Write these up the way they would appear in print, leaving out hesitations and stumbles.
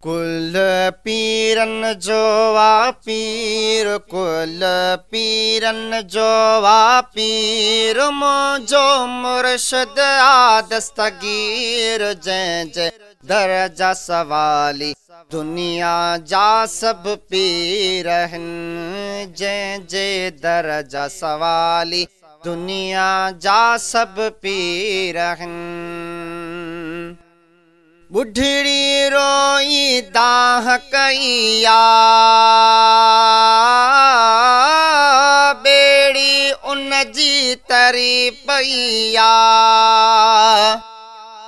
कुल पीरन जो वा पीर, कुल पीरन जो वा पीर, मुंहिंजो मुर्शिद आ दस्तगीर। जंहिं जे दरजा सवाली दुनिया जा सब पीर आहिनि। जंहिं जे दरजा सवाली दुनिया जा सब पीर आहिनि। बुढ़ड़ी रोई दाह कईया, बेड़ी उन जी तरी पईया।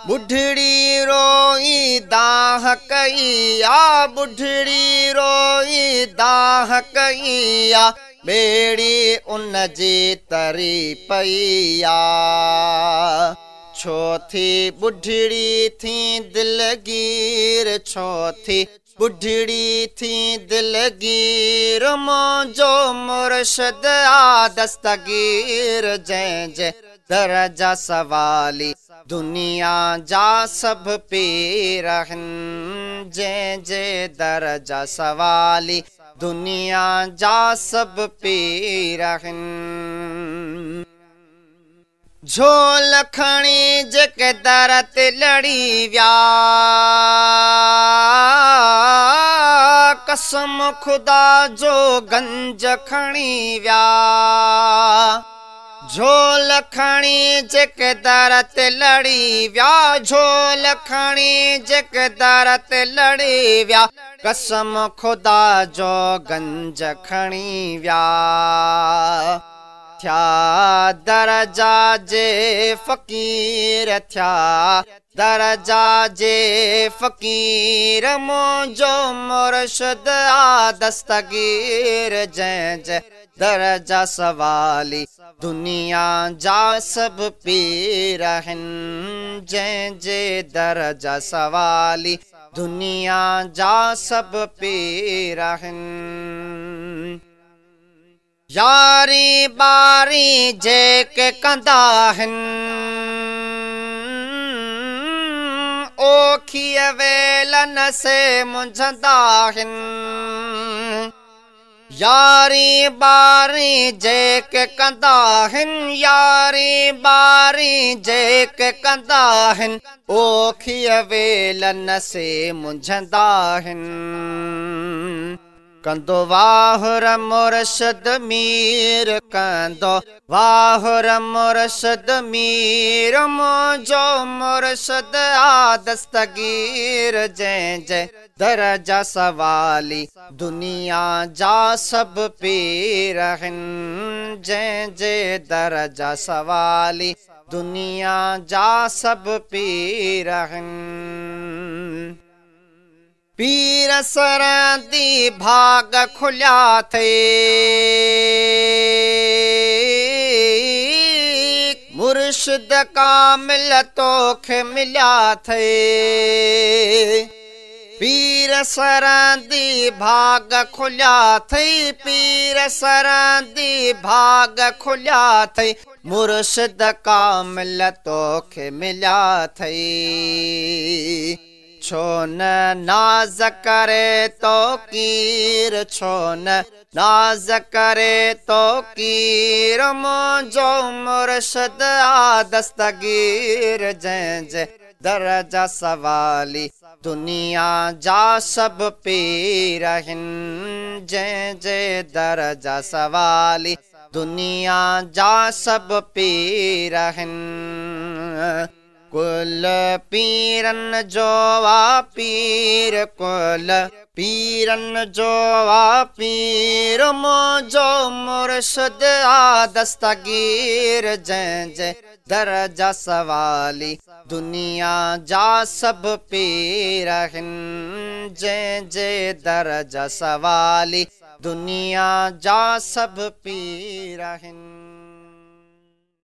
बुढ़ड़ी रोई दाह कईया, बुढ़ड़ी रोई दाह कईया, बेड़ी उन जी तरी पईया। छो थी बुढ़ड़ी थी दिलगीर, छो थी बुढ़ड़ी थी दिलगीर, मुंहिंजो मुर्शिद आ दस्तगीर। जंहिं जे दरजा सवाली दुनिया जा सब पीर आहिनि। जंहिं जे दरजा सवाली दुनिया जा सब पीर आहिनि। झोल खणी जेके दर ते लड़ी विया, कसम खुदा जो गंज खणी विया। झोल खणी जेके दर ते लड़ी विया, झोल खणी जेके दर ते लड़ी विया, कसम खुदा जो गंज खणी विया। थिया दरजा जे फ़कीर, थिया दरजा जे फ़कीर, मुंहिंजो मुर्शिद आ दस्तगीर। जंहिं जे दरजा सवाली दुनिया जा सब पीर आहिनि। जंहिं जे दरजा सवाली दुनिया जा सब पीर आहिनि। यारी बारी जेके कंदा आहिनि, ओखीअ वेलन से मुंझंदा आहिनि। यारी बारी जेके कंदा आहिनि, यारी बारी जेके कंदा आहिनि, ओखीअ वेलन से मुंझंदा आहिनि। कंदो वाहुर मुर्शिद मीर, कंदो वाहुर मुर्शिद मीर, मुंहिंजो मुर्शिद आ दस्तगीर। जंहिं जे दरजा सवाली दुनिया जा सब पीर आहिनि। जंहिं जे दरजा सवाली दुनिया जा सब पीर आहिनि। पीर सरंदी भाग खुलिया थे, मुर्शिद कामिल तोखे मिलिया थे। पीर सरंदी भाग खुलिया थई, पीर सरंदी भाग खुलिया थई, मुर्शिद कामिल तोखे मिलिया थई। छो न नाज करे तो कीर, छो न नाज करे तो कीर, मुंहिंजो मुर्शिद आ दस्तगीर। जंहिं जे दरजा सवाली दुनिया जा सब पीर आहिनि। जंहिं जे दरजा सवाली दुनिया जा सब पीर आहिनि। कुल पीरन जो वा पीर, कुल पीरन जो वा पीर, मुंहिंजो मुर्शिद आ दस्तगीर। जंहिं जे दरजा सवाली दुनिया जा सब पीर आहिनि। जंहिं जे दरजा सवाली दुनिया जा सब पीर आहिनि।